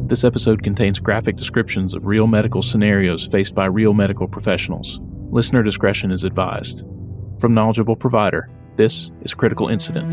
This episode contains graphic descriptions of real medical scenarios faced by real medical professionals. Listener discretion is advised. From Knowledgeable Provider, this is Critical Incident.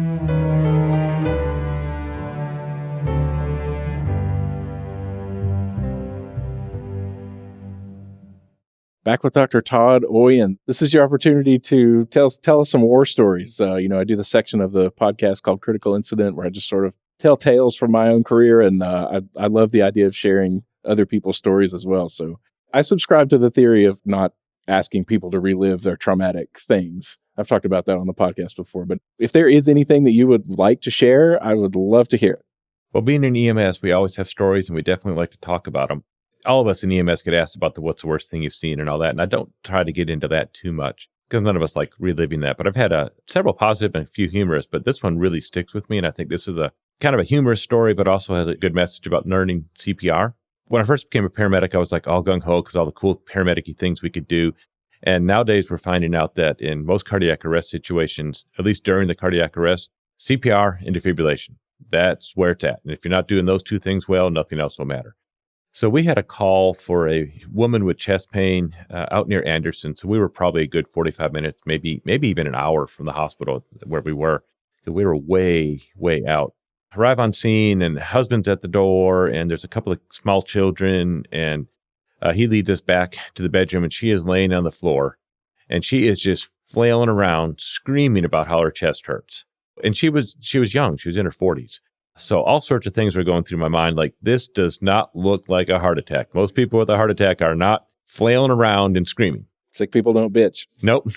Back with Dr. Todd Oyen. This is your opportunity to tell us some war stories. I do the section of the podcast called Critical Incident where I just sort of tell tales from my own career, and I love the idea of sharing other people's stories as well. So I subscribe to the theory of not asking people to relive their traumatic things. I've talked about that on the podcast before, but if there is anything that you would like to share, I would love to hear it. Well, being in EMS, we always have stories, and we definitely like to talk about them. All of us in EMS get asked about what's the worst thing you've seen and all that, and I don't try to get into that too much because none of us like reliving that. But I've had several positive and a few humorous, but this one really sticks with me, and I think this is a kind of a humorous story, but also has a good message about learning CPR. When I first became a paramedic, I was like all gung-ho because all the cool paramedic-y things we could do. And nowadays we're finding out that in most cardiac arrest situations, at least during the cardiac arrest, CPR and defibrillation, that's where it's at. And if you're not doing those two things well, nothing else will matter. So we had a call for a woman with chest pain out near Anderson. So we were probably a good 45 minutes, maybe even an hour from the hospital where we were. We were way, way out. Arrive on scene, and husband's at the door, and there's a couple of small children, and he leads us back to the bedroom, and she is laying on the floor, and she is just flailing around, screaming about how her chest hurts. And she was young. She was in her 40s. So all sorts of things were going through my mind, like, this does not look like a heart attack. Most people with a heart attack are not flailing around and screaming. Sick people don't bitch. Nope.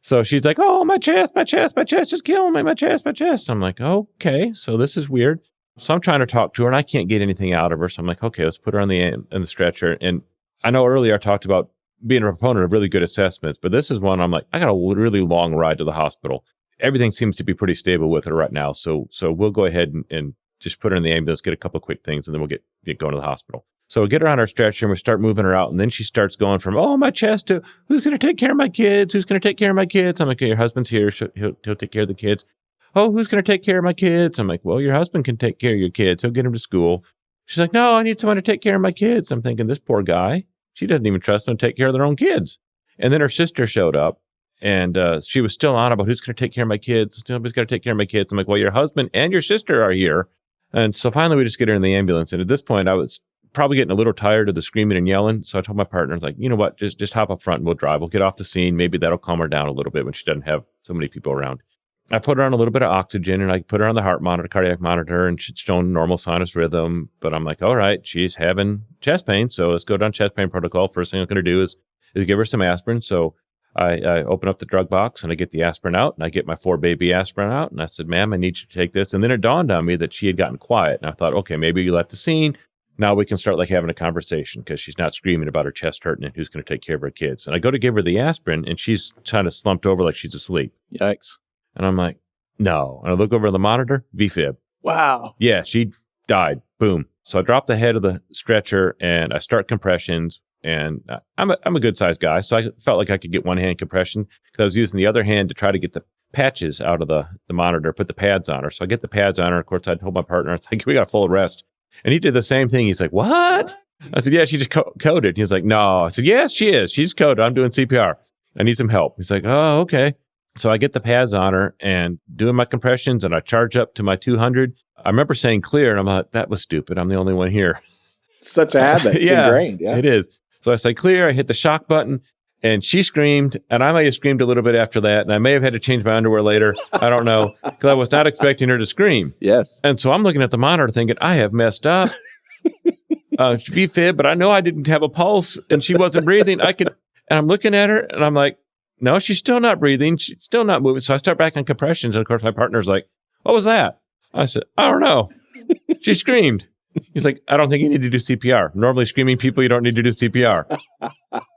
So she's like, oh, my chest is killing me, my chest. I'm like, okay, so this is weird. So I'm trying to talk to her, and I can't get anything out of her. So I'm like, okay, let's put her on the stretcher. And I know earlier I talked about being a proponent of really good assessments, but this is one I'm like, I got a really long ride to the hospital. Everything seems to be pretty stable with her right now. So we'll go ahead and just put her in the ambulance, get a couple of quick things, and then we'll get going to the hospital. So we get her on our stretcher, and we start moving her out. And then she starts going from, oh, my chest, to who's going to take care of my kids? Who's going to take care of my kids? I'm like, okay, your husband's here. He'll take care of the kids. Oh, who's going to take care of my kids? I'm like, well, your husband can take care of your kids. He'll get them to school. She's like, no, I need someone to take care of my kids. I'm thinking, this poor guy, she doesn't even trust them to take care of their own kids. And then her sister showed up, and she was still on about who's going to take care of my kids. Nobody's got to take care of my kids. I'm like, well, your husband and your sister are here. And so finally we just get her in the ambulance. And at this point I was probably getting a little tired of the screaming and yelling. So I told my partner, I was like, you know what, just hop up front and we'll drive. We'll get off the scene. Maybe that'll calm her down a little bit when she doesn't have so many people around. I put her on a little bit of oxygen, and I put her on the heart monitor, cardiac monitor, and she's showing normal sinus rhythm. But I'm like, all right, she's having chest pain. So let's go down chest pain protocol. First thing I'm going to do is give her some aspirin. So I open up the drug box, and I get the aspirin out, and I get my 4-baby aspirin out. And I said, ma'am, I need you to take this. And then it dawned on me that she had gotten quiet. And I thought, okay, maybe you left the scene. Now we can start having a conversation because she's not screaming about her chest hurting and who's going to take care of her kids. And I go to give her the aspirin, and she's kind of slumped over like she's asleep. Yikes. And I'm like, no. And I look over at the monitor, VFib. Wow. Yeah, she died. Boom. So I drop the head of the stretcher, and I start compressions. And I'm a good sized guy, so I felt like I could get one hand compression because I was using the other hand to try to get the patches out of the monitor, put the pads on her. So I get the pads on her. Of course, I told my partner, I was like, we got a full arrest. And he did the same thing. He's like, what? I said, yeah, she just coded. He's like, no. I said, yes, she is. She's coded. I'm doing CPR. I need some help. He's like, oh, okay. So I get the pads on her and doing my compressions, and I charge up to my 200. I remember saying clear, and I'm like, that was stupid. I'm the only one here. Such a habit. It's ingrained. Yeah, it is. So I say clear, I hit the shock button, and she screamed, and I may have screamed a little bit after that, and I may have had to change my underwear later. I don't know, because I was not expecting her to scream. Yes. And so I'm looking at the monitor thinking, I have messed up. VFib, but I know I didn't have a pulse, and she wasn't breathing. And I'm looking at her, and I'm like, no, she's still not breathing. She's still not moving. So I start back on compressions, and of course my partner's like, what was that? I said, I don't know. She screamed. He's like, I don't think you need to do CPR. Normally screaming people, you don't need to do CPR.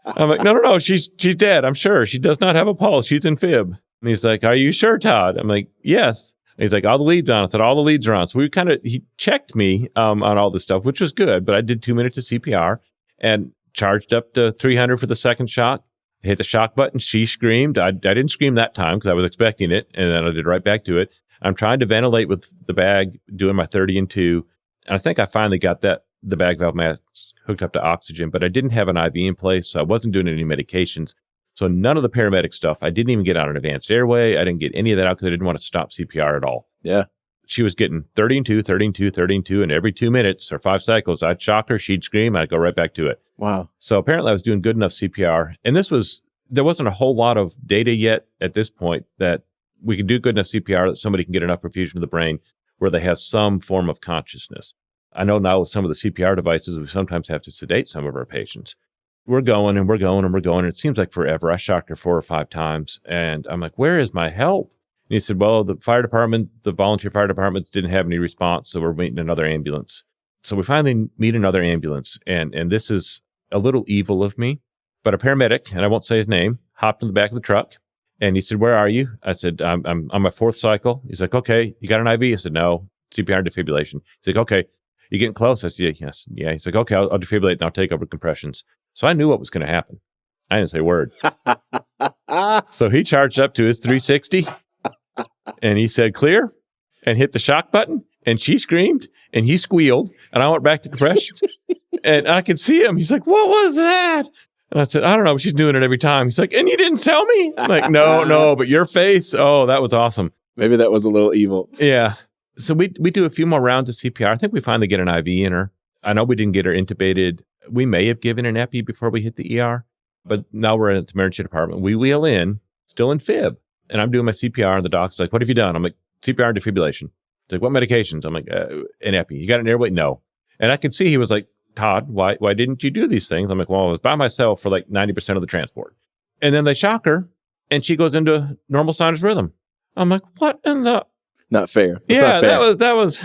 I'm like, no, she's dead. I'm sure. She does not have a pulse. She's in fib. And he's like, are you sure, Todd? I'm like, yes. And he's like, all the leads on. I said, all the leads are on. So he checked me on all this stuff, which was good. But I did 2 minutes of CPR and charged up to 300 for the second shock. I hit the shock button. She screamed. I didn't scream that time because I was expecting it. And then I did right back to it. I'm trying to ventilate with the bag, doing my 30 and 2. And I think I finally got that the bag valve mask hooked up to oxygen, but I didn't have an IV in place, so I wasn't doing any medications. So none of the paramedic stuff. I didn't even get on an advanced airway. I didn't get any of that out because I didn't want to stop CPR at all. Yeah. She was getting 30 and 2, 30 and 2, 30 and 2, and every 2 minutes or 5 cycles, I'd shock her, she'd scream, I'd go right back to it. Wow. So apparently I was doing good enough CPR. And there wasn't a whole lot of data yet at this point that we can do good enough CPR that somebody can get enough perfusion to the brain where they have some form of consciousness. I know now with some of the CPR devices, we sometimes have to sedate some of our patients. We're going and we're going and we're going. And it seems like forever. I shocked her 4 or 5 times. And I'm like, where is my help? And he said, well, the volunteer fire departments didn't have any response. So we're meeting another ambulance. So we finally meet another ambulance. And this is a little evil of me, but a paramedic, and I won't say his name, hopped in the back of the truck. And he said, where are you? I said, I'm on my 4th cycle. He's like, okay, you got an IV? I said, no, CPR defibrillation. He's like, okay, you getting close? I said, yes. Yeah. He's like, okay, I'll defibrillate and I'll take over compressions. So I knew what was going to happen. I didn't say a word. So he charged up to his 360 and he said, clear, and hit the shock button. And she screamed and he squealed and I went back to compressions and I could see him. He's like, what was that? And I said, I don't know. She's doing it every time. He's like, and you didn't tell me? I'm like, no, but your face. Oh, that was awesome. Maybe that was a little evil. Yeah. So we do a few more rounds of CPR. I think we finally get an IV in her. I know we didn't get her intubated. We may have given an epi before we hit the ER, but now we're at the emergency department. We wheel in, still in fib, and I'm doing my CPR, and the doc's like, what have you done? I'm like, CPR and defibrillation. He's like, what medications? I'm like, an epi. You got an airway? No. And I could see he was like, Todd, why didn't you do these things? I'm like, well, I was by myself for like 90% of the transport. And then they shock her, and she goes into normal sinus rhythm. I'm like, what in the... Not fair. That's yeah, not fair. that was.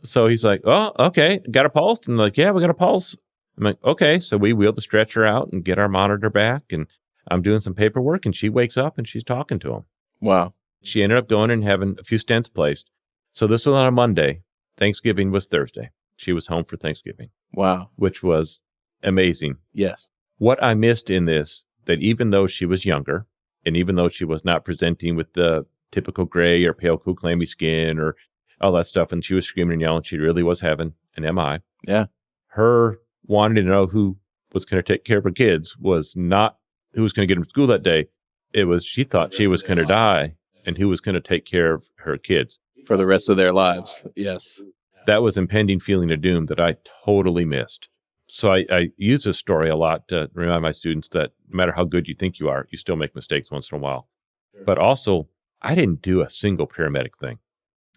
So he's like, oh, okay, got a pulse? And like, yeah, we got a pulse. I'm like, okay. So we wheel the stretcher out and get our monitor back, and I'm doing some paperwork, and she wakes up and she's talking to him. Wow. She ended up going and having a few stents placed. So this was on a Monday. Thanksgiving was Thursday. She was home for Thanksgiving. Wow. Which was amazing. Yes. What I missed in this, that even though she was younger, and even though she was not presenting with the typical gray or pale, cool, clammy skin or all that stuff, and she was screaming and yelling, she really was having an MI. Yeah. Her wanting to know who was going to take care of her kids was not who was going to get them to school that day. It was she thought she was going to die and who was going to take care of her kids. For the rest of their lives. Yes. That was impending feeling of doom that I totally missed. So I use this story a lot to remind my students that no matter how good you think you are, you still make mistakes once in a while. But also, I didn't do a single paramedic thing.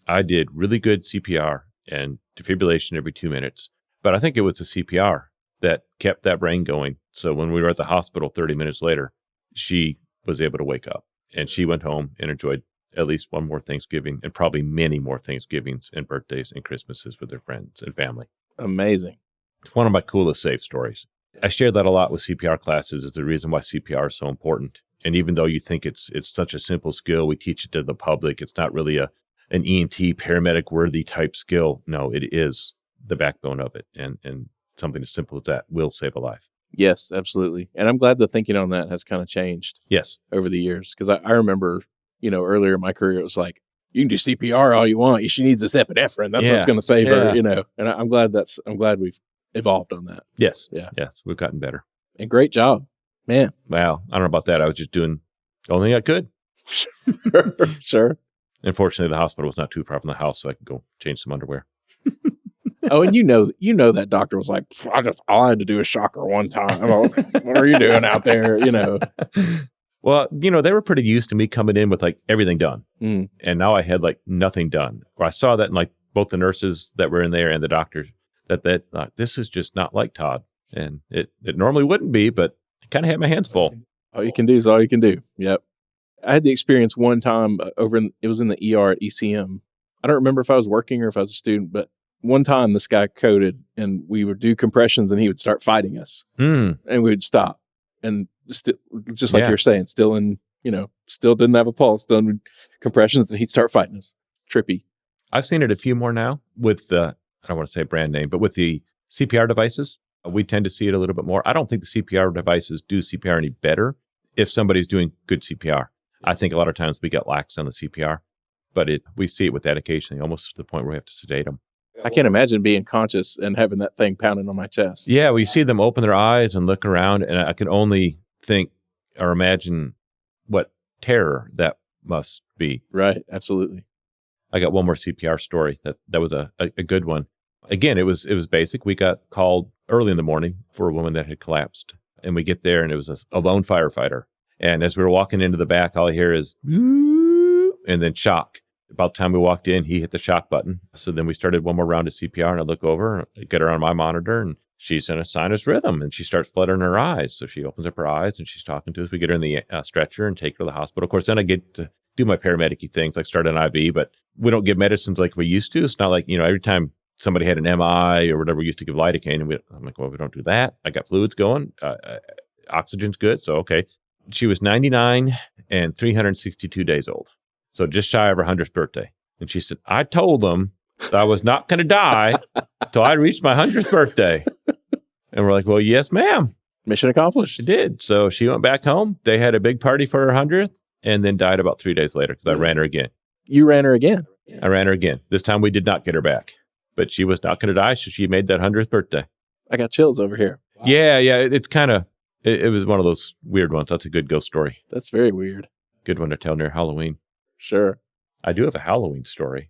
I did really good CPR and defibrillation every 2 minutes. But I think it was the CPR that kept that brain going. So when we were at the hospital 30 minutes later, she was able to wake up. And she went home and enjoyed at least one more Thanksgiving and probably many more Thanksgivings and birthdays and Christmases with their friends and family. Amazing. It's one of my coolest safe stories. I share that a lot with CPR classes as the reason why CPR is so important. And even though you think it's such a simple skill, we teach it to the public. It's not really an ENT paramedic worthy type skill. No, it is the backbone of it. And something as simple as that will save a life. Yes, absolutely. And I'm glad the thinking on that has kind of changed. Yes. Over the years. Because I remember, earlier in my career, it was like, you can do CPR all you want. She needs this epinephrine. That's what's going to save her, And I'm glad we've evolved on that. Yes. Yeah. Yes. We've gotten better. And great job, man. Wow. I don't know about that. I was just doing the only thing I could. Sure. Unfortunately, the hospital was not too far from the house, so I could go change some underwear. Oh, and that doctor was like, all I had to do is shock her one time. What are you doing out there? Well, they were pretty used to me coming in with like everything done. Mm. And now I had like nothing done. Or I saw that in like both the nurses that were in there and the doctors that this is just not like Todd. And it normally wouldn't be, but I kind of had my hands full. All you can do is all you can do. Yep. I had the experience one time it was in the ER at ECM. I don't remember if I was working or if I was a student, but one time this guy coded and we would do compressions and he would start fighting us and we would stop. And just like you're saying, still didn't have a pulse, still in compressions, and he'd start fighting us. Trippy. I've seen it a few more now with I don't want to say brand name, but with the CPR devices, we tend to see it a little bit more. I don't think the CPR devices do CPR any better if somebody's doing good CPR. I think a lot of times we get lax on the CPR, but we see it with that occasionally, almost to the point where we have to sedate them. I can't imagine being conscious and having that thing pounding on my chest. Yeah, well, you see them open their eyes and look around, and I can only think or imagine what terror that must be. Right. Absolutely. I got one more CPR story that was a good one. Again, it was basic. We got called early in the morning for a woman that had collapsed, and we get there, and it was a lone firefighter. And as we were walking into the back, all I hear is "Woo," and then shock. About the time we walked in, he hit the shock button. So then we started one more round of CPR, and I look over, get her on my monitor, and she's in a sinus rhythm, and she starts fluttering her eyes. So she opens up her eyes, and she's talking to us. We get her in the stretcher and take her to the hospital. Of course, then I get to do my paramedic-y things, like start an IV, but we don't give medicines like we used to. It's not like, every time somebody had an MI or whatever, we used to give lidocaine, and I'm like, well, we don't do that. I got fluids going. Oxygen's good. So, okay. She was 99 and 362 days old. So just shy of her 100th birthday. And she said, I told them that I was not going to die till I reached my 100th birthday. And we're like, well, yes, ma'am. Mission accomplished. She did. So she went back home. They had a big party for her 100th and then died about 3 days later because I ran her again. You ran her again? I ran her again. This time we did not get her back. But she was not going to die, so she made that 100th birthday. I got chills over here. Wow. Yeah. It's kind of, it was one of those weird ones. That's a good ghost story. That's very weird. Good one to tell near Halloween. Sure. I do have a Halloween story.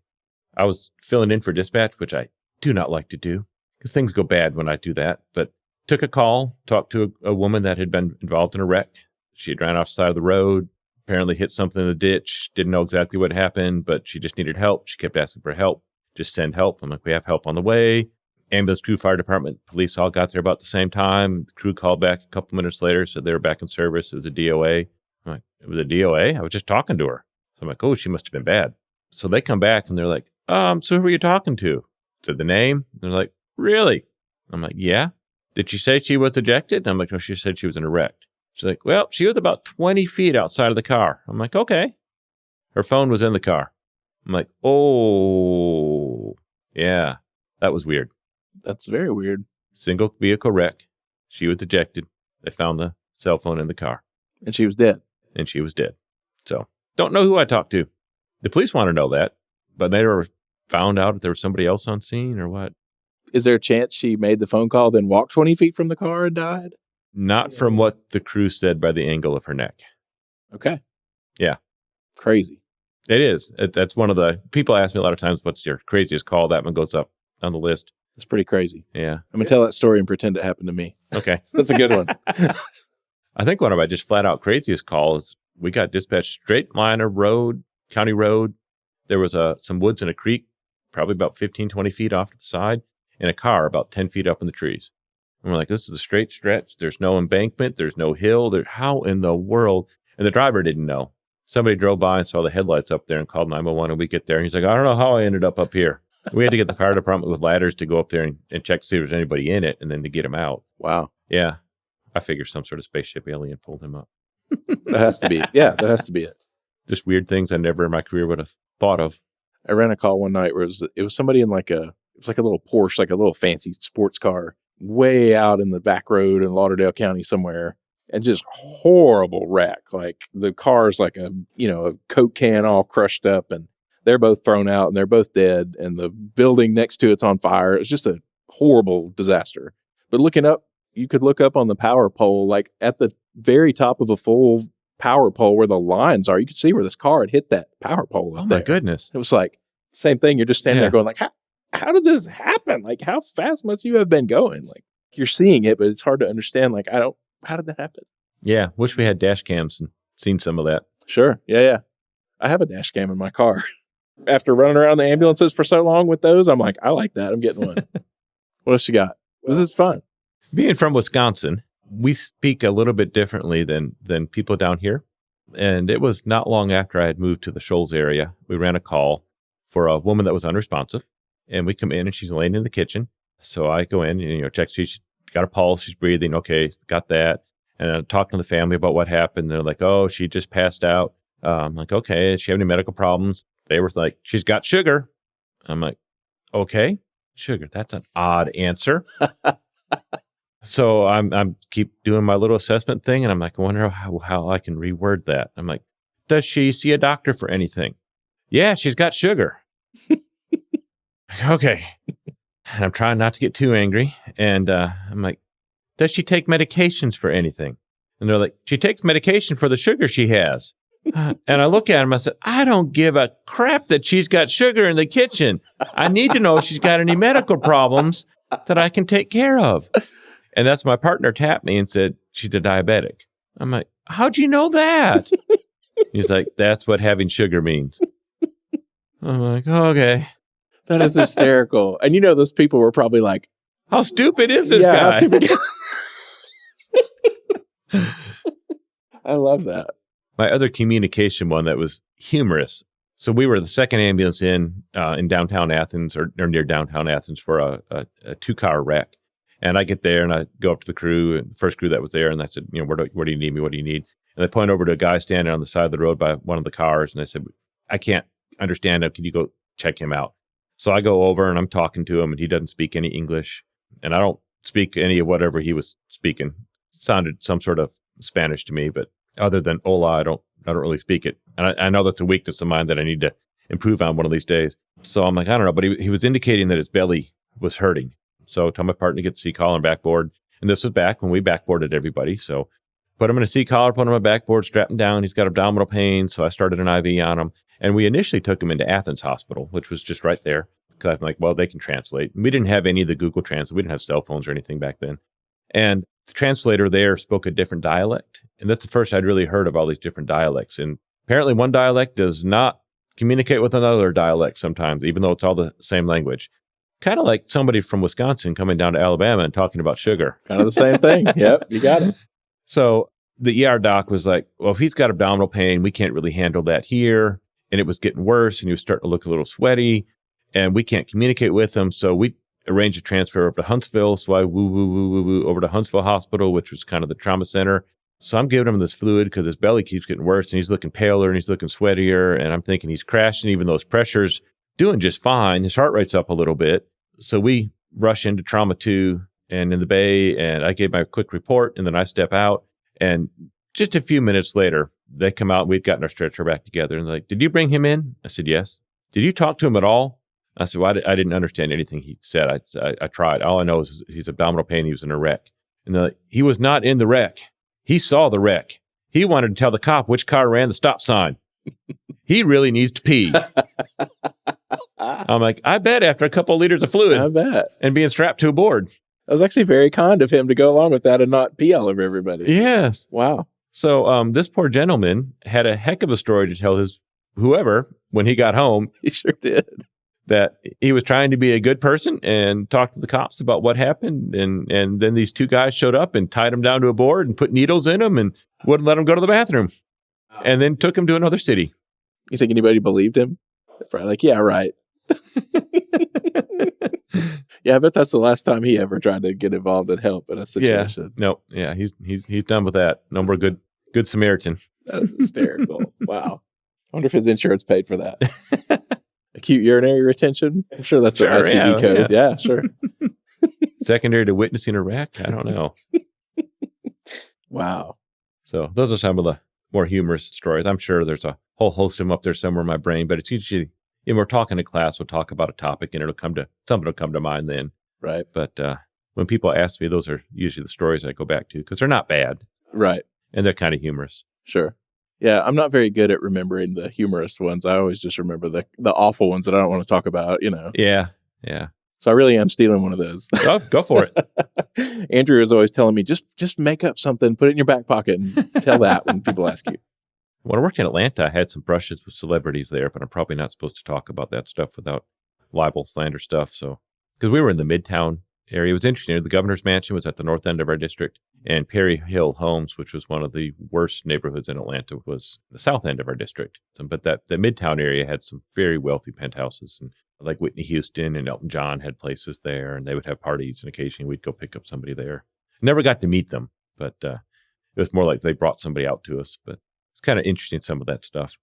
I was filling in for dispatch, which I do not like to do because things go bad when I do that. But took a call, talked to a woman that had been involved in a wreck. She had ran off the side of the road, apparently hit something in the ditch, didn't know exactly what happened, but she just needed help. She kept asking for help. Just send help. I'm like, we have help on the way. Ambulance crew, fire department, police all got there about the same time. The crew called back a couple minutes later, said they were back in service. It was a DOA. I'm like, it was a DOA? I was just talking to her. So I'm like, oh, she must have been bad. So they come back and they're like, so who were you talking to? Said the name. They're like, really? I'm like, yeah. Did she say she was ejected? I'm like, no, she said she was in a wreck. She's like, well, she was about 20 feet outside of the car. I'm like, okay. Her phone was in the car. I'm like, oh, yeah, that was weird. That's very weird. Single vehicle wreck. She was ejected. They found the cell phone in the car. And she was dead. And she was dead. So don't know who I talked to. The police want to know that, but they never found out if there was somebody else on scene or what. Is there a chance she made the phone call, then walked 20 feet from the car and died? Not from what the crew said by the angle of her neck. Okay. Yeah. Crazy. It is. That's one of the, people ask me a lot of times, what's your craziest call? That one goes up on the list. It's pretty crazy. Yeah. I'm going to tell that story and pretend it happened to me. Okay. That's a good one. I think one of my just flat out craziest calls, we got dispatched straight line of road, county road. There was some woods and a creek, probably about 15, 20 feet off to the side, and a car about 10 feet up in the trees. And we're like, this is a straight stretch. There's no embankment. There's no hill. How in the world? And the driver didn't know. Somebody drove by and saw the headlights up there and called 911, and we get there, and he's like, I don't know how I ended up here. We had to get the fire department with ladders to go up there and check to see if there's anybody in it, and then to get him out. Wow. Yeah. I figure some sort of spaceship alien pulled him up. That has to be it. Yeah, that has to be it. Just weird things I never in my career would have thought of. I ran a call one night where it was somebody in it was like a little Porsche, like a little fancy sports car, way out in the back road in Lauderdale County somewhere, and just horrible wreck. Like the car's like a Coke can all crushed up, and they're both thrown out and they're both dead, and the building next to it's on fire. It's just a horrible disaster. But looking up, you could look up on the power pole, like at the very top of a full power pole where the lines are, you could see where this car had hit that power pole up there. Oh my goodness. It was like, same thing. You're just standing there going like, how did this happen? Like, how fast must you have been going? Like, you're seeing it, but it's hard to understand. Like, how did that happen? Yeah. Wish we had dash cams and seen some of that. Sure. Yeah. I have a dash cam in my car. After running around the ambulances for so long with those, I'm like, I like that. I'm getting one. What else you got? This is fun. Being from Wisconsin, we speak a little bit differently than people down here. And it was not long after I had moved to the Shoals area. We ran a call for a woman that was unresponsive. And we come in and she's laying in the kitchen. So I go in and, check. She's got a pulse. She's breathing. Okay, got that. And I'm talking to the family about what happened. They're like, oh, she just passed out. I'm like, okay, does she have any medical problems? They were like, she's got sugar. I'm like, okay, sugar. That's an odd answer. So I'm keep doing my little assessment thing. And I'm like, I wonder how I can reword that. I'm like, does she see a doctor for anything? Yeah, she's got sugar. Okay. And I'm trying not to get too angry. And I'm like, does she take medications for anything? And they're like, she takes medication for the sugar she has. And I look at him, I said, I don't give a crap that she's got sugar in the kitchen. I need to know if she's got any medical problems that I can take care of. And that's my partner tapped me and said, she's a diabetic. I'm like, how'd you know that? He's like, that's what having sugar means. I'm like, okay. That is hysterical. And those people were probably like, How stupid is this yeah, how guy? stupid- I love that. My other communication one that was humorous. So we were the second ambulance in downtown Athens or near downtown Athens for a 2-car wreck. And I get there and I go up to the crew, the first crew that was there. And I said, where do you need me? What do you need? And they point over to a guy standing on the side of the road by one of the cars. And I said, I can't understand him. Can you go check him out? So I go over and I'm talking to him and he doesn't speak any English. And I don't speak any of whatever he was speaking. Sounded some sort of Spanish to me, but other than hola, I don't really speak it. And I know that's a weakness of mine that I need to improve on one of these days. So I'm like, I don't know, but he was indicating that his belly was hurting. So I tell my partner to get the C-collar and backboard. And this was back when we backboarded everybody. So put him in a C-collar, put him on a backboard, strap him down. He's got abdominal pain. So I started an IV on him. And we initially took him into Athens Hospital, which was just right there. Because I'm like, well, they can translate. And we didn't have any of the Google Translate. We didn't have cell phones or anything back then. And the translator there spoke a different dialect. And that's the first I'd really heard of all these different dialects. And apparently one dialect does not communicate with another dialect sometimes, even though it's all the same language. Kind of like somebody from Wisconsin coming down to Alabama and talking about sugar. Kind of the same thing. Yep, you got it. So the ER doc was like, well, if he's got abdominal pain, we can't really handle that here. And it was getting worse and he was starting to look a little sweaty and we can't communicate with him. So we arranged a transfer over to Huntsville. So I woo over to Huntsville Hospital, which was kind of the trauma center. So I'm giving him this fluid because his belly keeps getting worse and he's looking paler and he's looking sweatier. And I'm thinking he's crashing, even though his pressure's doing just fine. His heart rate's up a little bit. So we rush into trauma 2 and in the bay, and I gave my quick report, and then I step out. And just a few minutes later, they come out, and we'd gotten our stretcher back together. And they're like, did you bring him in? I said, yes. Did you talk to him at all? I said, well, I didn't understand anything he said. I tried. All I know is he's abdominal pain. He was in a wreck. And they're like, he was not in the wreck. He saw the wreck. He wanted to tell the cop which car ran the stop sign. He really needs to pee. I'm like, I bet after a couple of liters of fluid. I bet. And being strapped to a board. That was actually very kind of him to go along with that and not pee all over everybody. Yes. Wow. So this poor gentleman had a heck of a story to tell his whoever when he got home. He sure did. That he was trying to be a good person and talk to the cops about what happened. And then these 2 guys showed up and tied him down to a board and put needles in him and wouldn't let him go to the bathroom. And then took him to another city. You think anybody believed him? They're probably like, yeah, right. Yeah, I bet that's the last time he ever tried to get involved and help in a situation. Yeah, no, yeah, he's done with that. No more good Samaritan. That's hysterical. Wow. I wonder if his insurance paid for that. Acute urinary retention? I'm sure that's Sure, an ICD code. Yeah, sure. Secondary to witnessing a wreck? I don't know. Wow. So those are some of the more humorous stories. I'm sure there's a whole host of them up there somewhere in my brain, but it's usually, we're talking to class, we'll talk about a topic and something will come to mind then. Right. But when people ask me, those are usually the stories I go back to because they're not bad. Right. And they're kind of humorous. Sure. Yeah, I'm not very good at remembering the humorous ones. I always just remember the awful ones that I don't want to talk about, Yeah. So I really am stealing one of those. Go for it. Andrew is always telling me, just make up something, put it in your back pocket and tell that when people ask you. When I worked in Atlanta, I had some brushes with celebrities there, but I'm probably not supposed to talk about that stuff without libel, slander stuff. So, because we were in the Midtown area, it was interesting. The governor's mansion was at the north end of our district, and Perry Hill Homes, which was one of the worst neighborhoods in Atlanta, was the south end of our district. But the Midtown area had some very wealthy penthouses, and like Whitney Houston and Elton John had places there, and they would have parties, and occasionally we'd go pick up somebody there. Never got to meet them, but it was more like they brought somebody out to us. But it's kind of interesting, some of that stuff.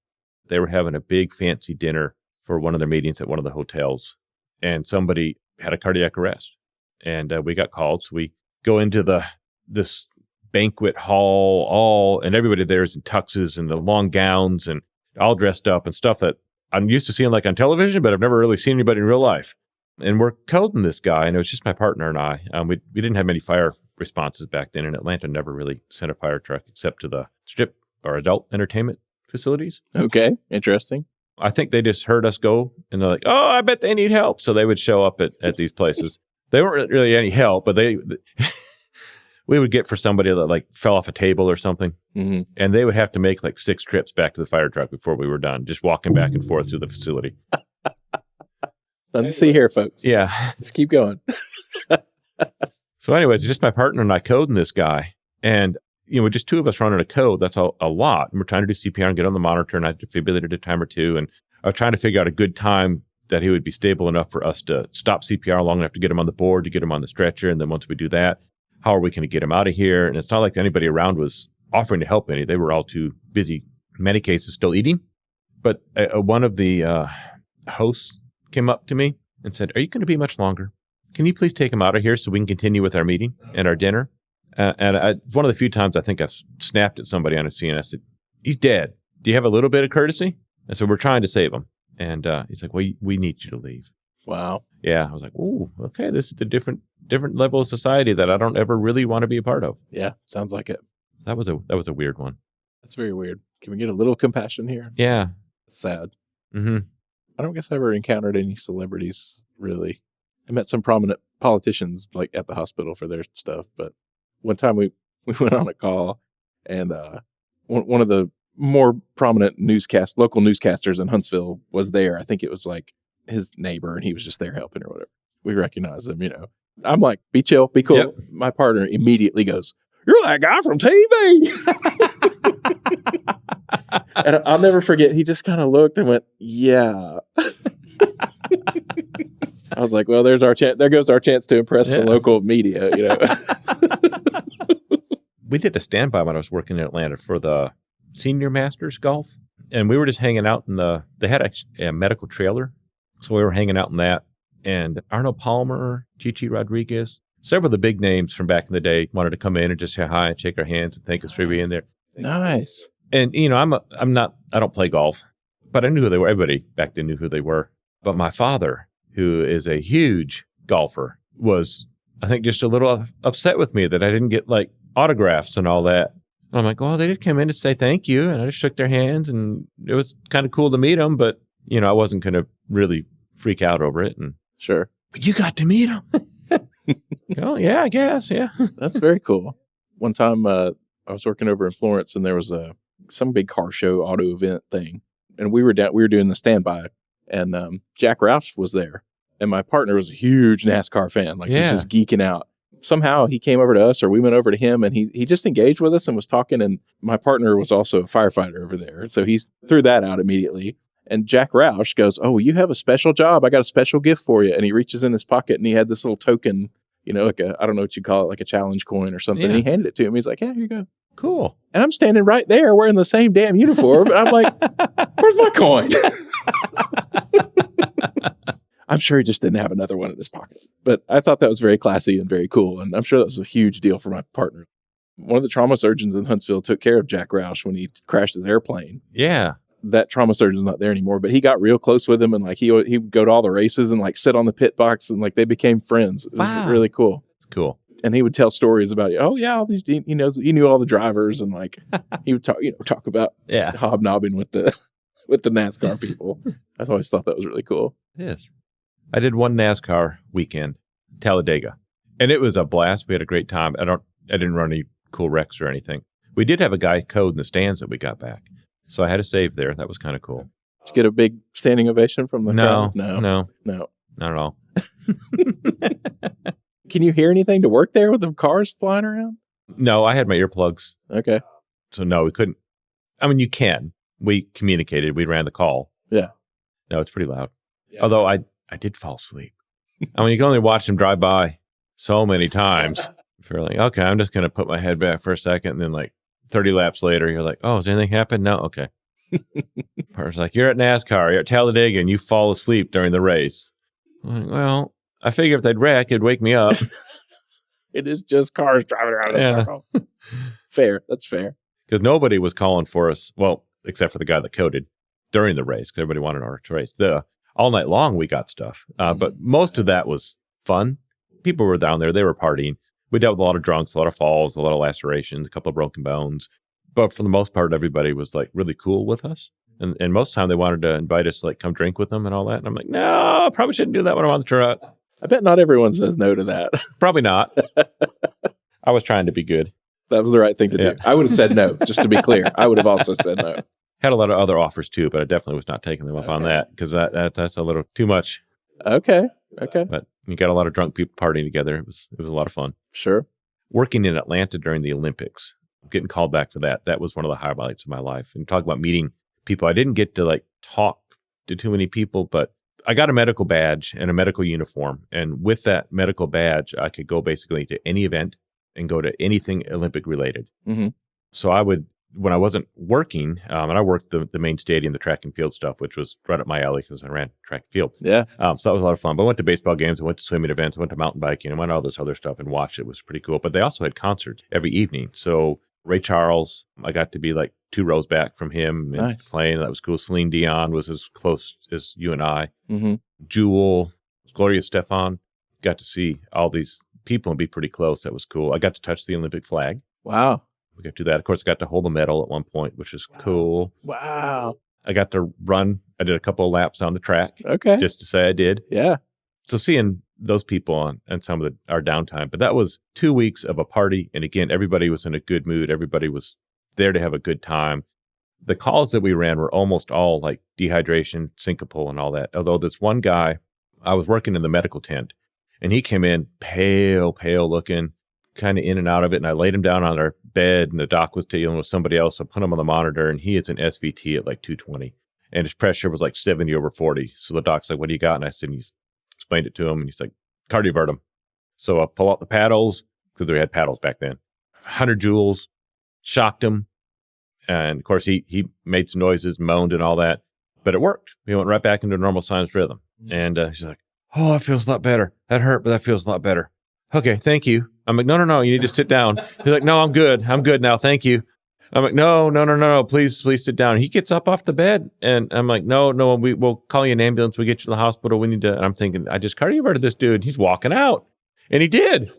They were having a big fancy dinner for one of their meetings at one of the hotels, and somebody had a cardiac arrest. And we got called, so we go into this banquet hall, and everybody there is in tuxes and the long gowns and all dressed up and stuff that I'm used to seeing like on television, but I've never really seen anybody in real life. And we're coding this guy, and it was just my partner and I. We didn't have many fire responses back then, and Atlanta never really sent a fire truck except to the strip or adult entertainment facilities. Okay, interesting. I think they just heard us go, and they're like, "Oh, I bet they need help." So they would show up at these places. They weren't really any help, but we would get for somebody that like fell off a table or something, and they would have to make like 6 trips back to the fire truck before we were done, just walking back and forth through the facility. Nothing to see here, folks. Yeah. Just keep going. So anyways, just my partner and I coding this guy. And, just 2 of us running a code, that's a lot. And we're trying to do CPR and get on the monitor, and I defibrillated a time or 2. And I was trying to figure out a good time that he would be stable enough for us to stop CPR long enough to get him on the board, to get him on the stretcher. And then once we do that, how are we going to get him out of here? And it's not like anybody around was offering to help any. They were all too busy, in many cases, still eating. But one of the hosts came up to me and said, "Are you going to be much longer? Can you please take him out of here so we can continue with our meeting and our dinner?" And one of the few times I think I've snapped at somebody on a scene. I said, "He's dead. Do you have a little bit of courtesy?" I said, "We're trying to save him." And he's like, "Well, we need you to leave." Wow. Yeah. I was like, "Ooh, okay. This is a different level of society that I don't ever really want to be a part of." Yeah, sounds like it. That was a weird one. That's very weird. Can we get a little compassion here? Yeah. It's sad. Mm-hmm. I don't guess I ever encountered any celebrities, really. I met some prominent politicians like at the hospital for their stuff, but one time we went on a call, and one of the more prominent local newscasters in Huntsville was there. I think it was like his neighbor, and he was just there helping or whatever. We recognized him, I'm like, "Be chill, be cool." Yep. My partner immediately goes, "You're that guy from TV." And I'll never forget, he just kind of looked and went, "Yeah." I was like, "Well, there's our chance. There goes our chance to impress the local media." We did a standby when I was working in Atlanta for the Senior Masters golf, and we were just hanging out they had a medical trailer, so we were hanging out in that. And Arnold Palmer, Gigi Rodriguez, several of the big names from back in the day wanted to come in and just say hi and shake our hands and thank us for being there. Nice. And I don't play golf, but I knew who they were. Everybody back then knew who they were. But my father, who is a huge golfer, was, I think, just a little upset with me that I didn't get like autographs and all that. And I'm like, "Well, they just came in to say thank you," and I just shook their hands, and it was kind of cool to meet them, but I wasn't going to really freak out over it. And sure, but you got to meet them. Oh yeah, I guess, yeah. That's very cool. One time, I was working over in Florence, and there was some big car show auto event thing, and we were doing the standby, and Jack Roush was there, and my partner was a huge NASCAR fan, like he's just geeking out. Somehow he came over to us, or we went over to him, and he just engaged with us and was talking. And my partner was also a firefighter over there, so he threw that out immediately. And Jack Roush goes, "Oh, you have a special job. I got a special gift for you." And he reaches in his pocket, and he had this little token, like I don't know what you call it, like a challenge coin or something. And he handed it to him. He's like, "Yeah, here you go." Cool. And I'm standing right there wearing the same damn uniform. And I'm like, "Where's my coin?" I'm sure he just didn't have another one in his pocket. But I thought that was very classy and very cool. And I'm sure that was a huge deal for my partner. One of the trauma surgeons in Huntsville took care of Jack Roush when he crashed his airplane. Yeah. That trauma surgeon's not there anymore, but he got real close with him, and like he would go to all the races and like sit on the pit box, and like they became friends. It was really cool. It's cool. And he would tell stories about, "Oh yeah, all these, he knew all the drivers," and like he would talk about hobnobbing with the NASCAR people. I always thought that was really cool. It is. I did one NASCAR weekend, Talladega, and it was a blast. We had a great time. I didn't run any cool wrecks or anything. We did have a guy code in the stands that we got back, so I had a save there. That was kind of cool. Did you get a big standing ovation from the crowd? No, not at all. Can you hear anything to work there with the cars flying around? No, I had my earplugs. Okay. So no, we couldn't. I mean, you can. We communicated. We ran the call. Yeah. No, it's pretty loud. Yeah. Although I did fall asleep. I mean, you can only watch them drive by so many times. If you're like, okay, I'm just going to put my head back for a second. And then like 30 laps later, you're like, oh, has anything happened? No? Okay. It's like, you're at NASCAR, you're at Talladega, and you fall asleep during the race. I'm like, well, I figure if they'd wreck, it'd wake me up. It is just cars driving around in a circle. Fair. That's fair. Because nobody was calling for us, well, except for the guy that coded during the race, because everybody wanted our race. all night long we got stuff. But most of that was fun. People were down there. They were partying. We dealt with a lot of drunks, a lot of falls, a lot of lacerations, a couple of broken bones. But for the most part, everybody was like really cool with us. And most of the time they wanted to invite us to like come drink with them and all that. And I'm like, no, I probably shouldn't do that when I'm on the truck. I bet not everyone says no to that. Probably not. I was trying to be good. That was the right thing to do. I would have said no, just to be clear. I would have also said no. Had a lot of other offers too, but I definitely was not taking them up on that because that's a little too much. Okay. But you got a lot of drunk people partying together. It was a lot of fun. Sure. Working in Atlanta during the Olympics, getting called back for that. That was one of the highlights of my life. And talk about meeting people. I didn't get to like talk to too many people, but I got a medical badge and a medical uniform. And with that medical badge, I could go basically to any event and go to anything Olympic related. Mm-hmm. So I would, when I wasn't working, and I worked the main stadium, the track and field stuff, which was right up my alley because I ran track and field. Yeah. So that was a lot of fun. But I went to baseball games, I went to swimming events, I went to mountain biking, I went to all this other stuff and watched it. It was pretty cool. But they also had concerts every evening. So Ray Charles, I got to be like 2 rows back from him and playing. That was cool. Celine Dion was as close as you and I. Mm-hmm. Jewel, Gloria Stefan. Got to see all these people and be pretty close. That was cool. I got to touch the Olympic flag. Wow. We got to do that. Of course, I got to hold a medal at one point, which is cool. Wow. I got to run. I did a couple of laps on the track. Okay. Just to say I did. Yeah. So seeing those people on and some of our downtime. But that was 2 weeks of a party. And again, everybody was in a good mood. Everybody was there to have a good time. The calls that we ran were almost all like dehydration, syncopal, and all that. Although this one guy, I was working in the medical tent, and he came in pale looking, kind of in and out of it. And I laid him down on our bed, and the doc was dealing with somebody else. I put him on the monitor, and he is an SVT at like 220. And his pressure was like 70/40. So the doc's like, what do you got? And I said, and he explained it to him, and he's like, cardiovertum. So I pull out the paddles, because we had paddles back then. 100 joules, shocked him. And of course, he made some noises, moaned and all that, but it worked. We went right back into normal sinus rhythm. And she's like, oh, that feels a lot better. That hurt, but that feels a lot better. Okay, thank you. I'm like, no, you need to sit down. He's like, no, I'm good now. Thank you. I'm like, no, please sit down. He gets up off the bed, and I'm like, no, we'll call you an ambulance. We'll get you to the hospital. We need to. And I'm thinking, I just cardioverted this dude. He's walking out, and he did.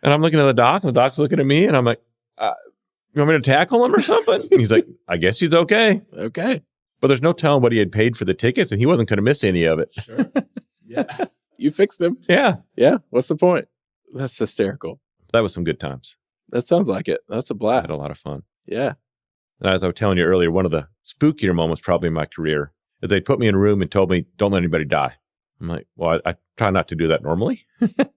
And I'm looking at the doc, and the doc's looking at me, and I'm like, you want me to tackle him or something? And he's like, I guess he's okay. Okay. But there's no telling what he had paid for the tickets, and he wasn't going to miss any of it. Sure. Yeah. You fixed him. Yeah. Yeah. What's the point? That's hysterical. That was some good times. That sounds like it. That's a blast. I had a lot of fun. Yeah. And as I was telling you earlier, one of the spookier moments probably in my career is they put me in a room and told me, don't let anybody die. I'm like, well, I try not to do that normally. And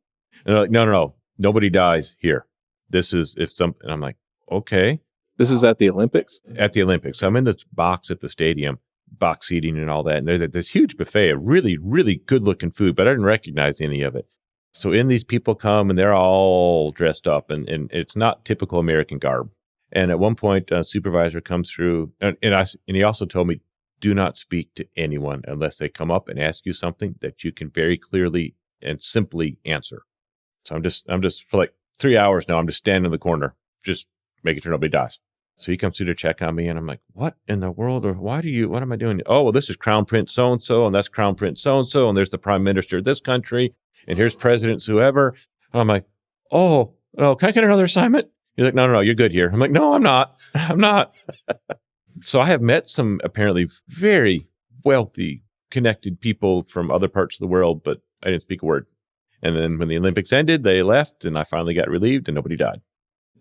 they're like, no, nobody dies here. This is and I'm like, okay. This is at the Olympics? At the Olympics. I'm in this box at the stadium, box seating and all that. And there's this huge buffet of really, really good looking food, but I didn't recognize any of it. So in these people come and they're all dressed up and it's not typical American garb. And at one point, a supervisor comes through and he also told me, do not speak to anyone unless they come up and ask you something that you can very clearly and simply answer. So I'm just for like 3 hours now, I'm just standing in the corner, just making sure nobody dies. So he comes through to check on me and I'm like, what in the world? Or what am I doing? Oh, well, this is Crown Prince so-and-so and that's Crown Prince so-and-so. And there's the prime minister of this country. And here's President whoever. And I'm like, oh, can I get another assignment? He's like, no, you're good here. I'm like, no, I'm not. So I have met some apparently very wealthy, connected people from other parts of the world, but I didn't speak a word. And then when the Olympics ended, they left and I finally got relieved and nobody died.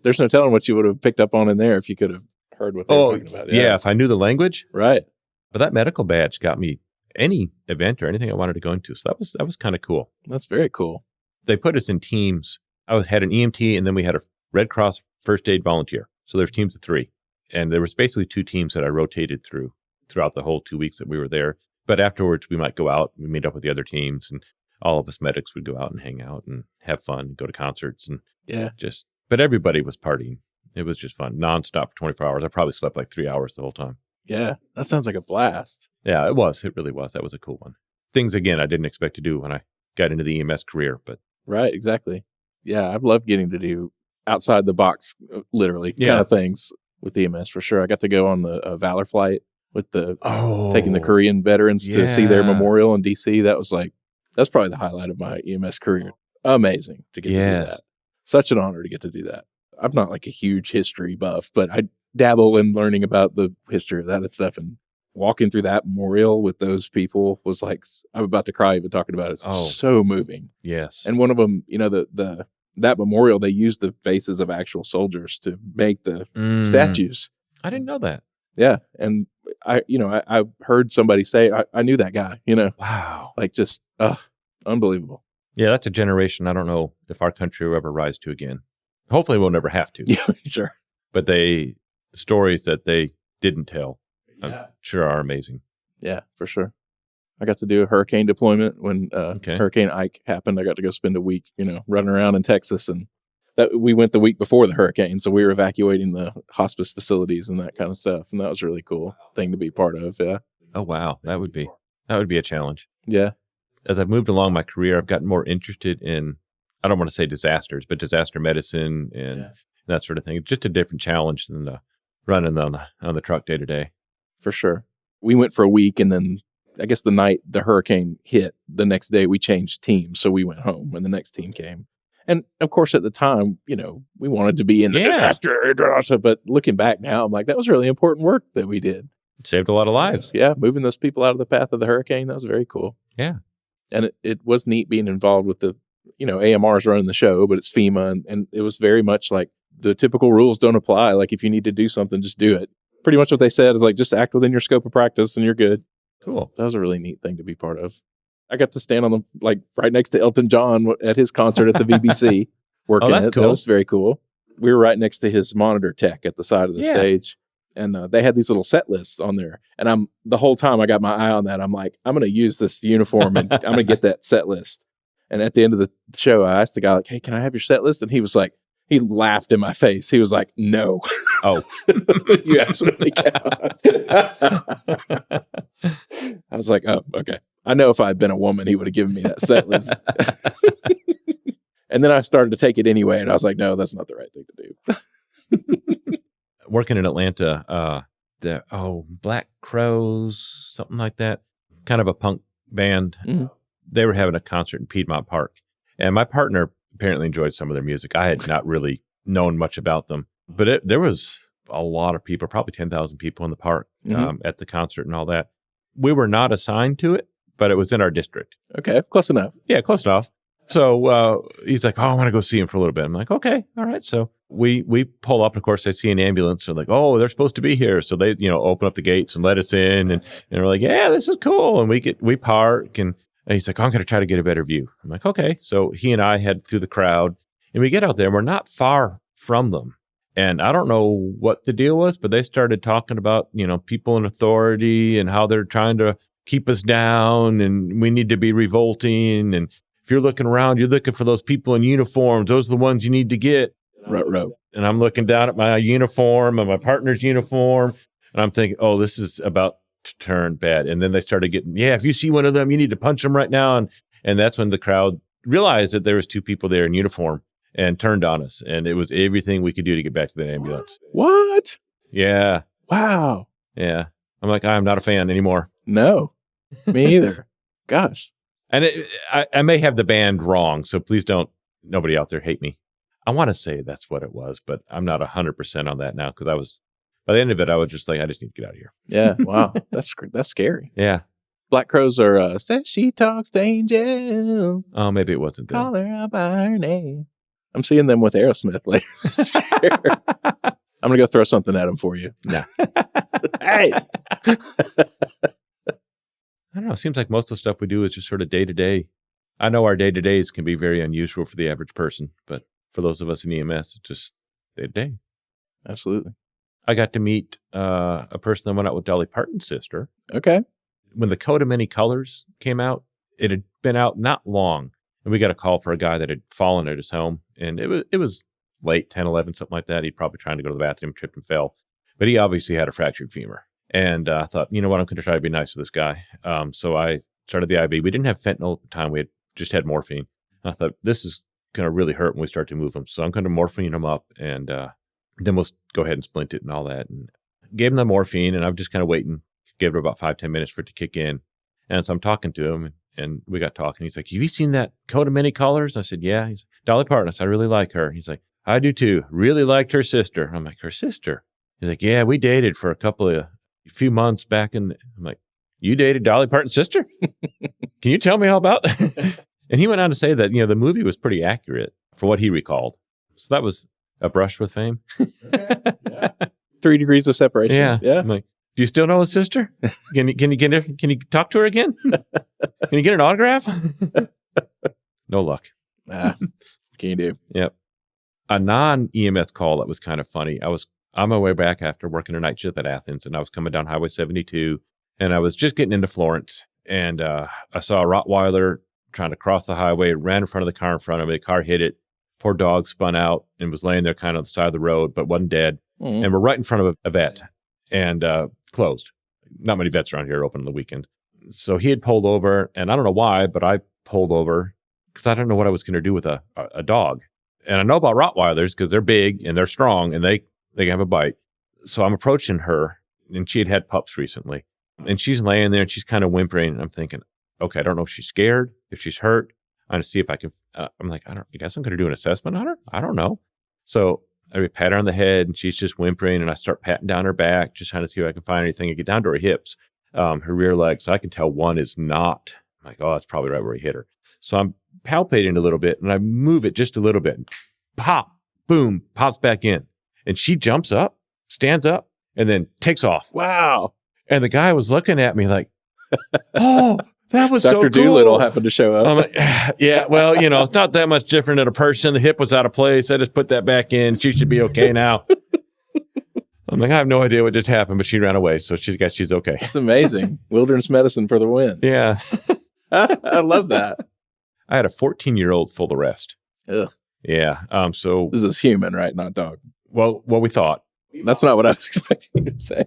There's no telling what you would have picked up on in there if you could have heard what they were talking about. Yeah, if I knew the language. Right. But that medical badge got me any event or anything I wanted to go into. So that was kind of cool. That's very cool. They put us in teams. I had an EMT and then we had a Red Cross first aid volunteer. So there's teams of 3. And there was basically 2 teams that I rotated throughout the whole 2 weeks that we were there. But afterwards, we might go out and meet up with the other teams, and all of us medics would go out and hang out and have fun, and go to concerts, and but everybody was partying. It was just fun, nonstop for 24 hours. I probably slept like 3 hours the whole time. Yeah, that sounds like a blast. Yeah, it was. It really was. That was a cool one. Things, again, I didn't expect to do when I got into the EMS career. But right, exactly. Yeah, I've loved getting to do outside the box, literally, kind of things with EMS for sure. I got to go on the Valor flight with the taking the Korean veterans to see their memorial in DC. That's probably the highlight of my EMS career. Amazing to get to do that. Such an honor to get to do that. I'm not like a huge history buff, but I dabble in learning about the history of that and stuff. And walking through that memorial with those people was like, I'm about to cry even talking about it. It's so moving. Yes. And one of them, that memorial, they used the faces of actual soldiers to make the statues. I didn't know that. Yeah. And I heard somebody say, I knew that guy, Wow. like just, unbelievable. Yeah. That's a generation I don't know if our country will ever rise to again. Hopefully we'll never have to. Yeah, sure. But the stories that they didn't tell, I'm sure are amazing. Yeah, for sure. I got to do a hurricane deployment when Hurricane Ike happened. I got to go spend a week, running around in Texas, and that we went the week before the hurricane. So we were evacuating the hospice facilities and that kind of stuff. And that was a really cool thing to be part of. Yeah. Oh, wow. That would be a challenge. Yeah. As I've moved along my career, I've gotten more interested in, I don't want to say disasters, but disaster medicine and that sort of thing. It's just a different challenge than running on the truck day to day. For sure. We went for a week, and then I guess the night the hurricane hit, the next day we changed teams. So we went home when the next team came. And of course, at the time, we wanted to be in the disaster. But looking back now, I'm like, that was really important work that we did. It saved a lot of lives. Yeah. Moving those people out of the path of the hurricane. That was very cool. Yeah. And it was neat being involved with the, AMR's running the show, but it's FEMA. And it was very much like the typical rules don't apply. Like if you need to do something, just do it. Pretty much what they said is like, just act within your scope of practice and you're good. Cool. That was a really neat thing to be part of. I got to stand on right next to Elton John at his concert at the BBC working. That's cool. That was very cool. We were right next to his monitor tech at the side of the stage. And they had these little set lists on there. And the whole time I got my eye on that. I'm like, I'm going to use this uniform and I'm going to get that set list. And at the end of the show, I asked the guy, like, hey, can I have your set list? And he was like, he laughed in my face. He was like, no. Oh, you absolutely cannot. I was like, oh, okay. I know if I had been a woman, he would have given me that set list. And then I started to take it anyway. And I was like, no, that's not the right thing to do. Working in Atlanta, Black Crows, something like that, kind of a punk band. Mm-hmm. They were having a concert in Piedmont Park. And my partner apparently enjoyed some of their music. I had not really known much about them. But there was a lot of people, probably 10,000 people in the park at the concert and all that. We were not assigned to it, but it was in our district. Okay, close enough. Yeah, close enough. So he's like, oh, I want to go see him for a little bit. I'm like, okay, all right. So we pull up. Of course, I see an ambulance. So like, oh, they're supposed to be here. So they, open up the gates and let us in. And we're like, yeah, this is cool. And we park. And he's like, oh, I'm going to try to get a better view. I'm like, okay. So he and I head through the crowd. And we get out there. And we're not far from them. And I don't know what the deal was, but they started talking about, people in authority and how they're trying to keep us down and we need to be revolting. And if you're looking around, you're looking for those people in uniforms. Those are the ones you need to get. Right. And I'm looking down at my uniform and my partner's uniform. And I'm thinking, oh, this is about to turn bad. And then they started getting, if you see one of them, you need to punch them right now. And that's when the crowd realized that there was two people there in uniform and turned on us. And it was everything we could do to get back to that ambulance. What? Yeah. Wow. Yeah. I'm like, I'm not a fan anymore. No, me either. Gosh. And I may have the band wrong, so please don't, nobody out there hate me. I want to say that's what it was, but I'm not 100% on that now because by the end of it, I was just like, I just need to get out of here. Yeah. Wow. That's scary. Yeah. Black Crows are, says she talks to angels. Oh, maybe it wasn't them. Call her out by her name. I'm seeing them with Aerosmith later this year. I'm going to go throw something at them for you. No. Hey. I don't know. It seems like most of the stuff we do is just sort of day to day. I know our day to days can be very unusual for the average person, but for those of us in EMS, it's just day to day. Absolutely. I got to meet a person that went out with Dolly Parton's sister. Okay. When the Coat of Many Colors came out, it had been out not long. And we got a call for a guy that had fallen at his home. And it was late, 10, 11, something like that. He'd probably trying to go to the bathroom, tripped and fell. But he obviously had a fractured femur. And I thought, you know what, I'm going to try to be nice to this guy. So I started the IV. We didn't have fentanyl at the time. We had just had morphine. I thought, this is going to really hurt when we start to move him. So I'm going to morphine him up. And then we'll go ahead and splint it and all that. And gave him the morphine. And I'm just kind of waiting gave it about 5-10 minutes for it to kick in. And so I'm talking to him, and we got talking. He's like, have you seen that Coat of Many Colors? I said, yeah. He's like, Dolly Parton. I said, I really like her. He's like, I do too. Really liked her sister. I'm like, her sister? He's like, yeah, we dated for a few months back in. I'm like, you dated Dolly Parton's sister? Can you tell me all about? And he went on to say that, the movie was pretty accurate for what he recalled. So that was a brush with fame. Yeah. 3 degrees of separation. Yeah. I'm like, do you still know his sister? Can you talk to her again? Can you get an autograph? No luck. What can you do? Yep. A non-EMS call that was kind of funny. I was on my way back after working a night shift at Athens, and I was coming down Highway 72, and I was just getting into Florence, and I saw a Rottweiler trying to cross the highway, ran in front of the car in front of me. The car hit it. Poor dog spun out and was laying there kind of on the side of the road, but wasn't dead. Mm-hmm. And we're right in front of a vet, and closed. Not many vets around here open on the weekend. So he had pulled over, and I don't know why, but I pulled over because I don't know what I was going to do with a dog. And I know about Rottweilers because they're big and they're strong and they can have a bite. So I'm approaching her, and she had pups recently, and she's laying there and she's kind of whimpering. And I'm thinking, okay, I don't know if she's scared, if she's hurt. I'm going to see if I can. I'm like, I guess I'm going to do an assessment on her. I don't know. So I pat her on the head, and she's just whimpering, and I start patting down her back, just trying to see if I can find anything. I get down to her hips, her rear legs, so I can tell one is not. I'm like, oh, that's probably right where he hit her. So I'm palpating a little bit, and I move it just a little bit. And pop, boom, pops back in. And she jumps up, stands up, and then takes off. Wow. And the guy was looking at me like, oh, that was so Dr. cool. Doolittle happened to show up. I'm like, yeah, well, it's not that much different than a person. The hip was out of place. I just put that back in. She should be okay now. I'm like, I have no idea what just happened, but she ran away, so she's okay. That's amazing. Wilderness medicine for the win. Yeah. I love that. I had a 14-year-old full arrest. Ugh. Yeah. So this is human, right? Not dog. Well, what we thought. That's not what I was expecting you to say.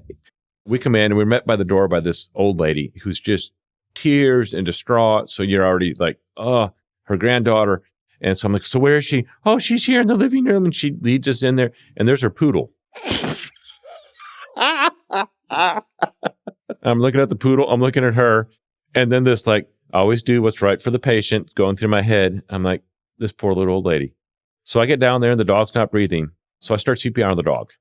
We come in and we're met by the door by this old lady who's just tears and distraught. So you're already like, oh, her granddaughter. And so I'm like, so where is she? Oh, she's here in the living room. And she leads us in there. And there's her poodle. I'm looking at the poodle. I'm looking at her. And then this, like, always do what's right for the patient going through my head. I'm like, this poor little old lady. So I get down there and the dog's not breathing. So I start CPR on the dog.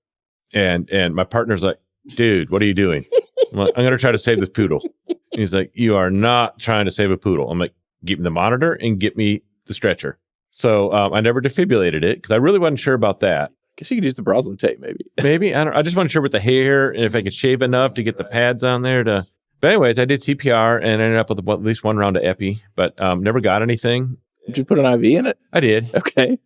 And my partner's like, dude, what are you doing? I'm like, I'm going to try to save this poodle. And he's like, you are not trying to save a poodle. I'm like, get me the monitor and get me the stretcher. So I never defibrillated it because I really wasn't sure about that. Guess you could use the Broslo tape, maybe. Maybe. I just wasn't sure with the hair and if I could shave enough to get the pads on there to. But anyways, I did CPR and ended up with at least one round of epi, but never got anything. Did you put an IV in it? I did. Okay.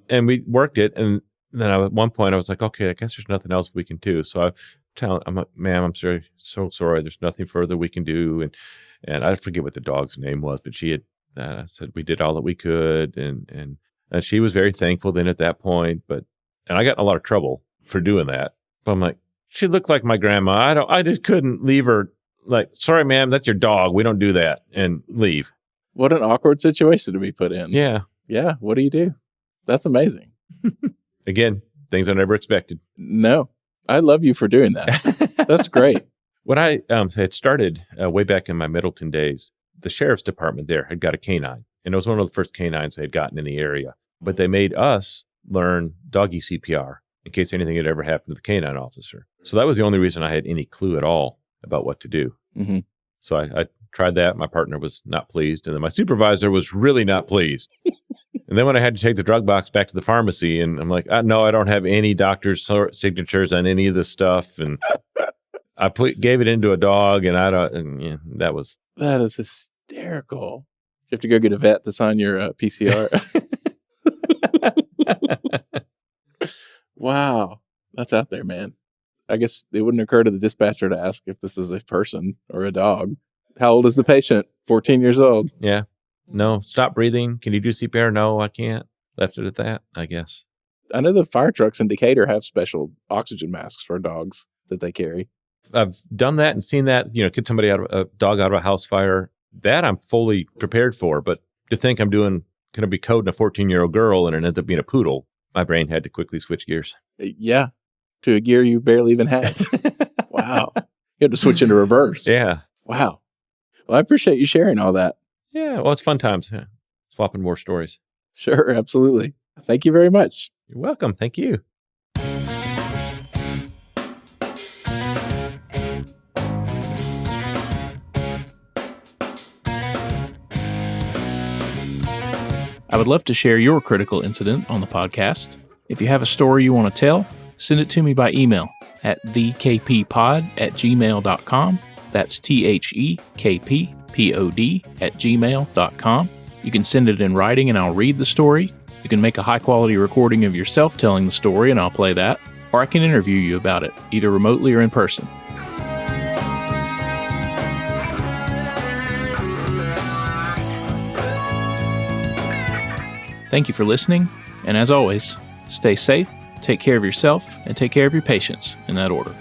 And we worked it. And then at one point I was like, okay, I guess there's nothing else we can do. So I'm like, ma'am, I'm sorry, so sorry. There's nothing further we can do. And I forget what the dog's name was, but she had I said we did all that we could. And she was very thankful then at that point. And I got in a lot of trouble for doing that. But I'm like, she looked like my grandma. I just couldn't leave her like, sorry, ma'am, that's your dog. We don't do that, and leave. What an awkward situation to be put in. Yeah. Yeah. What do you do? That's amazing. Again, things I never expected. No, I love you for doing that. That's great. When I had started way back in my Middleton days, the sheriff's department there had got a canine, and it was one of the first canines they had gotten in the area. But they made us learn doggy CPR in case anything had ever happened to the canine officer. So that was the only reason I had any clue at all about what to do. Mm-hmm. So I tried that. My partner was not pleased. And then my supervisor was really not pleased. And then when I had to take the drug box back to the pharmacy, and I'm like, no, I don't have any doctor's signatures on any of this stuff. And I gave it into a dog, and that is hysterical. You have to go get a vet to sign your PCR. Wow. That's out there, man. I guess it wouldn't occur to the dispatcher to ask if this is a person or a dog. How old is the patient? 14 years old. Yeah. No, stop breathing. Can you do CPR? No, I can't. Left it at that, I guess. I know the fire trucks in Decatur have special oxygen masks for dogs that they carry. I've done that and seen that, get a dog out of a house fire. That I'm fully prepared for. But to think I'm going to be coding a 14-year-old girl and it ends up being a poodle, my brain had to quickly switch gears. Yeah. To a gear you barely even had. Wow. You had to switch into reverse. Yeah. Wow. Well, I appreciate you sharing all that. Yeah. Well, it's fun times. Yeah. Swapping war stories. Sure, absolutely. Thank you very much. You're welcome. Thank you. I would love to share your critical incident on the podcast. If you have a story you want to tell, send it to me by email at thekppod@gmail.com. That's thekppod@gmail.com. You can send it in writing and I'll read the story. You can make a high-quality recording of yourself telling the story and I'll play that. Or I can interview you about it, either remotely or in person. Thank you for listening, and as always, stay safe, take care of yourself, and take care of your patients in that order.